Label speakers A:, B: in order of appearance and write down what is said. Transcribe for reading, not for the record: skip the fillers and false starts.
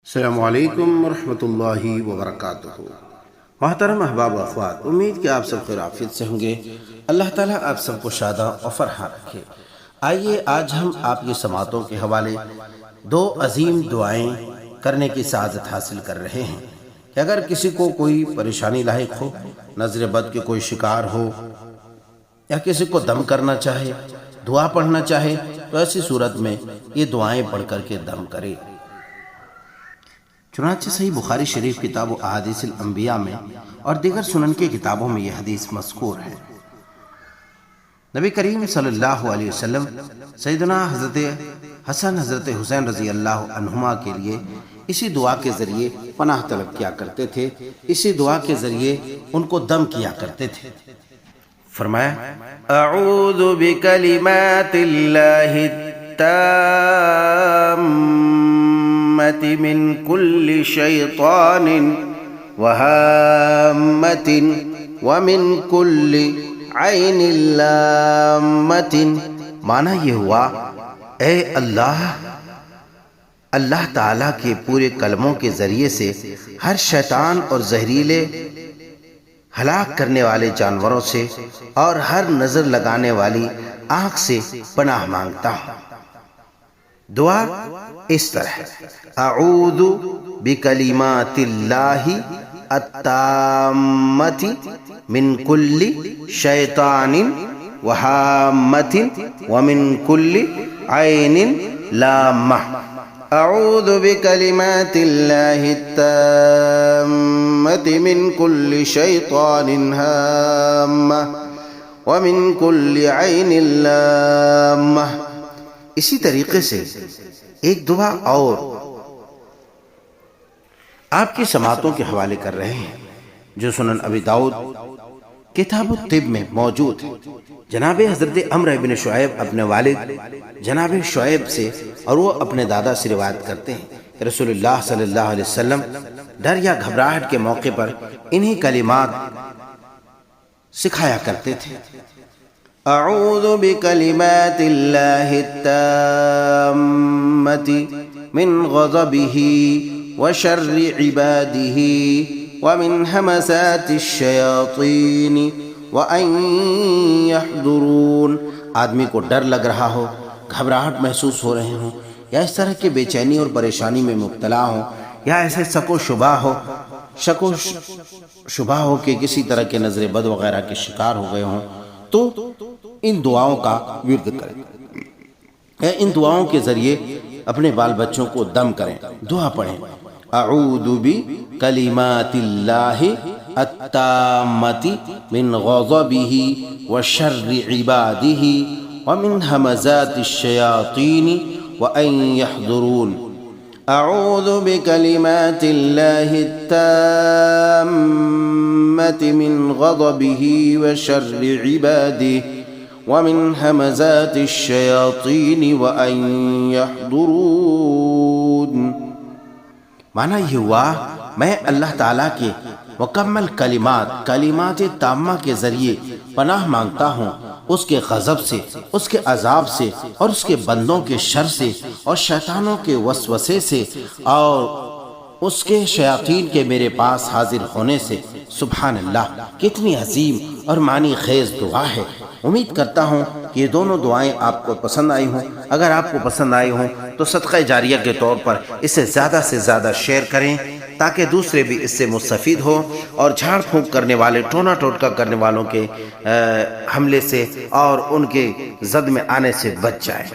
A: السلام علیکم ورحمۃ اللہ وبرکاتہ۔ محترم احباب و اخوات، امید کہ آپ سب خیر عافیت سے ہوں گے۔ اللہ تعالیٰ آپ سب کو شادہ اور فرحاں رکھے۔ آئیے آج ہم آپ کی سماعتوں کے حوالے دو عظیم دعائیں کرنے کی سعادت حاصل کر رہے ہیں کہ اگر کسی کو کوئی پریشانی لاحق ہو، نظر بد کے کوئی شکار ہو یا کسی کو دم کرنا چاہے، دعا پڑھنا چاہے، تو ایسی صورت میں یہ دعائیں پڑھ کر کے دم کرے۔ چنانچہ صحیح بخاری شریف کتاب و احادیث الانبیاء میں اور دیگر سنن کی کتابوں میں یہ حدیث مذکور ہے۔ نبی کریم صلی اللہ علیہ وسلم سیدنا حضرت حسن حضرت حسین رضی اللہ عنہما کے لیے اسی دعا کے ذریعے پناہ طلب کیا کرتے تھے، اسی دعا کے ذریعے ان کو دم کیا کرتے تھے۔ فرمایا اعوذ بکلمات اللہ من كل شيطان وهامة ومن كل عين لامة۔ معنی یہ ہوا، اے اللہ تعالیٰ کے پورے کلموں کے ذریعے سے ہر شیطان اور زہریلے ہلاک کرنے والے جانوروں سے اور ہر نظر لگانے والی آنکھ سے پناہ مانگتا ہوں۔ دعا اس طرح ہے، اعوذ بکلمات اللہ التامۃ من کل شیطان وہامۃ ومن کل عین لامہ۔ اعوذ بکلمات اللہ التامۃ من کل شیطان ہامہ ومن کل عین لامہ۔ اسی طریقے سے ایک دعا اور آپ کی سماعتوں کے حوالے کر رہے ہیں جو سنن ابی داؤد کتاب الطب میں موجود ہے۔ جناب حضرت عمرو بن شعیب اپنے والد جناب شعیب سے اور وہ اپنے دادا سے روایت کرتے ہیں کہ رسول اللہ صلی اللہ علیہ وسلم ڈر یا گھبراہٹ کے موقع پر انہی کلمات سکھایا کرتے تھے، اعوذ بکلمات اللہ التامۃ من غضبہ وشر عبادہ ومن ہمزات الشیاطین وان یحضرون۔ آدمی کو ڈر لگ رہا ہو، گھبراہٹ محسوس ہو رہے ہوں، یا اس طرح کی بے چینی اور پریشانی میں مبتلا ہو، یا ایسے شک و شبہ ہو کہ کسی طرح کے نظر بد وغیرہ کے شکار ہو گئے ہوں، تو ان دعاؤں کا ورد کریں، ان دعاؤں کے ذریعے اپنے بال بچوں کو دم کریں، دعا پڑھیں، اعوذ بکلمات اللہ التامۃ من غضبہ وشر عبادہ ومن ہمزات الشیاطین وان یحضرون۔ اعوذ بکلمات اللہ التامۃ من غضبہ وشر عبادہ ومن ہمزات الشیاطین وان یحضرون۔ معنی یہ ہوا، میں اللہ تعالیٰ کے مکمل کلمات تامہ کے ذریعے پناہ مانگتا ہوں اس کے غضب سے، اس کے عذاب سے، اور اس کے بندوں کے شر سے، اور شیطانوں کے وسوسے سے، اور اس کے شیاطین کے میرے پاس حاضر ہونے سے۔ سبحان اللہ، کتنی عظیم اور معنی خیز دعا ہے۔ امید کرتا ہوں کہ یہ دونوں دعائیں آپ کو پسند آئی ہوں۔ اگر آپ کو پسند آئی ہوں تو صدقہ جاریہ کے طور پر اسے زیادہ سے زیادہ شیئر کریں تاکہ دوسرے بھی اس سے مستفید ہوں اور جھاڑ پھونک کرنے والے، ٹونا ٹوٹکا کرنے والوں کے حملے سے اور ان کے زد میں آنے سے بچ جائیں۔